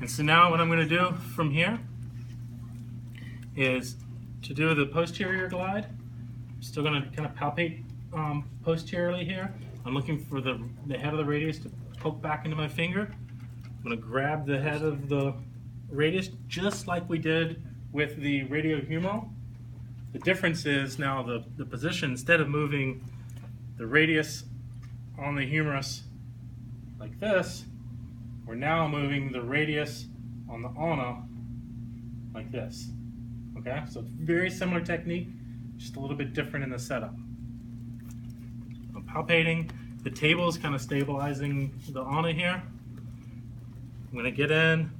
And so now what I'm going to do from here is to do the posterior glide. I'm still going to kind of palpate posteriorly here. I'm looking for the head of the radius to poke back into my finger. I'm going to grab the head of the radius just like we did with the radio-humeral. The difference is now the position, instead of moving the radius on the humerus like this, we're now moving the radius on the ulna like this. Okay, so it's very similar technique, just a little bit different in the setup. I'm palpating. The table is kind of stabilizing the ulna here. I'm going to get in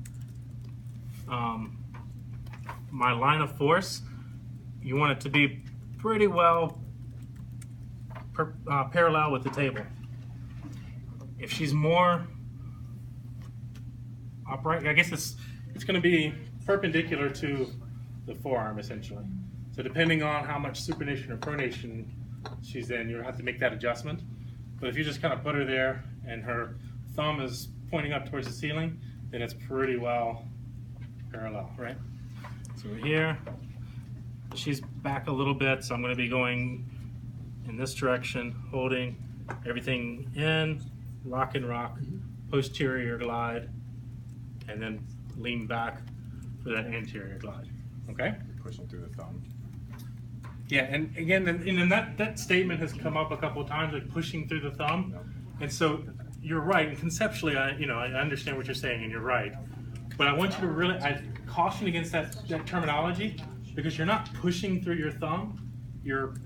my line of force. You want it to be pretty well parallel with the table. If she's more upright, I guess it's going to be perpendicular to the forearm essentially. So depending on how much supination or pronation she's in, you'll have to make that adjustment. But if you just kind of put her there and her thumb is pointing up towards the ceiling, then it's pretty well parallel, right? So we're here. She's back a little bit, so I'm going to be going in this direction, holding everything in, lock and rock, posterior glide, and then lean back for that anterior glide. Okay? Pushing through the thumb. Yeah, and again, and that statement has come up a couple of times, like pushing through the thumb. And so you're right, and conceptually, I understand what you're saying, and you're right. But I want you to really, I caution against that terminology, because you're not pushing through your thumb. You're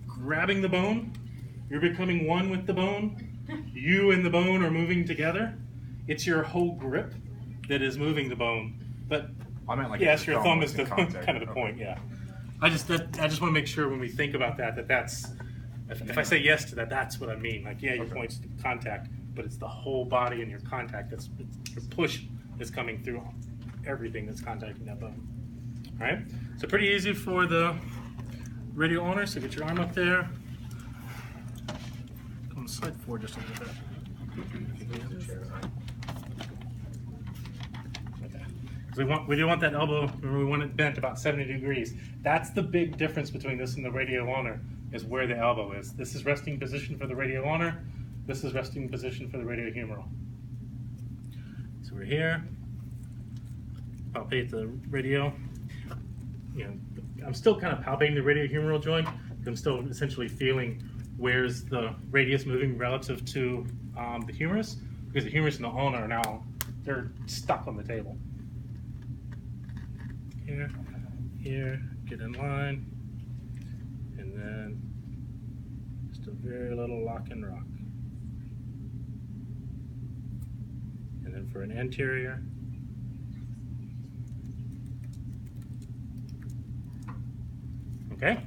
grabbing the bone. You're becoming one with the bone. You and the bone are moving together. It's your whole grip that is moving the bone. But I meant like yes, your thumb is the contact. kind of the point. Yeah. I just want to make sure when we think about that's if I say yes to that, that's what I mean. Like, yeah, your point's to contact, but it's the whole body and your contact. Your push is coming through everything that's contacting that bone. All right. So pretty easy for the radio-ulnar. So get your arm up there. Come slide forward just a little bit. We do want that elbow, we want it bent about 70 degrees. That's the big difference between this and the radio-ulnar, is where the elbow is. This is resting position for the radio-ulnar. This is resting position for the radio-humeral. So we're here. Palpate the radio. I'm still kind of palpating the radio-humeral joint. I'm still essentially feeling where's the radius moving relative to the humerus, because the humerus and the ulna are now, they're stuck on the table. Here, get in line, and then just a very little lock and rock. And then for an anterior, okay?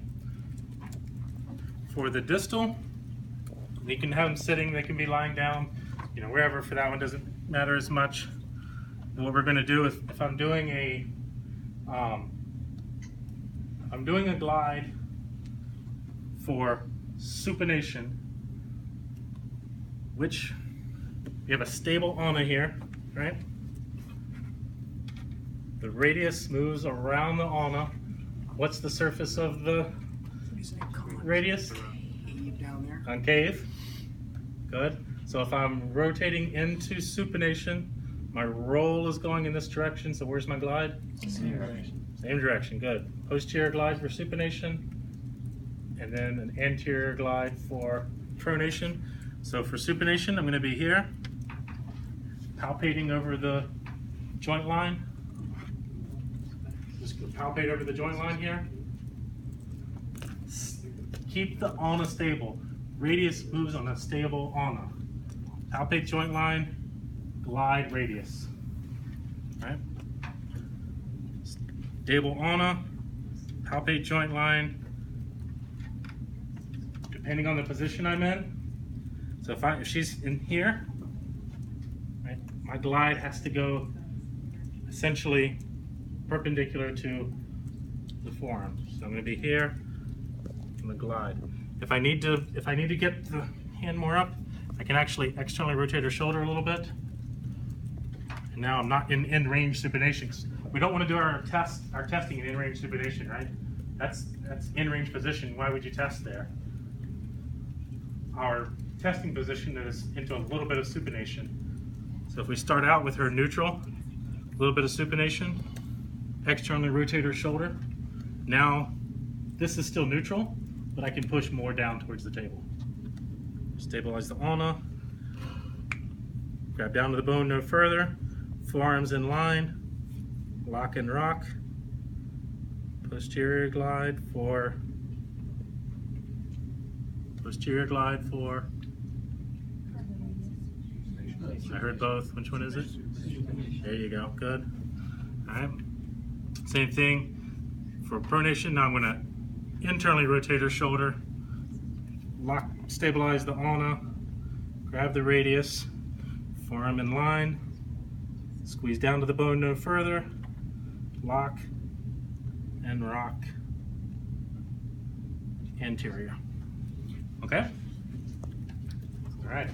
For the distal, you can have them sitting, they can be lying down, wherever. For that one doesn't matter as much. And what we're going to do is, if I'm doing a glide for supination, which we have a stable ulna here, right? The radius moves around the ulna. What's the surface of the radius? Concave. Good. So if I'm rotating into supination, my roll is going in this direction, so where's my glide? Same direction. Same direction, good. Posterior glide for supination, and then an anterior glide for pronation. So for supination, I'm going to be here, palpating over the joint line. Just palpate over the joint line here. Keep the ulna stable. Radius moves on a stable ulna. Palpate joint line, glide radius. All right. Stable ulna, palpate joint line, depending on the position I'm in. So if she's in here, right, my glide has to go essentially perpendicular to the forearm. So I'm going to be here in the glide. If I need to get the hand more up, I can actually externally rotate her shoulder a little bit, Now I'm not in range supination. 'Cause we don't want to do our testing in range supination, right? That's in range position. Why would you test there? Our testing position is into a little bit of supination. So if we start out with her neutral, a little bit of supination, externally rotate her shoulder. Now this is still neutral, but I can push more down towards the table. Stabilize the ulna. Grab down to the bone no further. Forearms in line. Lock and rock. Posterior glide for. Posterior glide for. I heard both. Which one is it? There you go. Good. All right. Same thing for pronation. Now I'm going to internally rotate her shoulder. Lock, stabilize the ulna. Grab the radius. Forearm in line. Squeeze down to the bone no further. Lock and rock. Anterior. Okay? All right.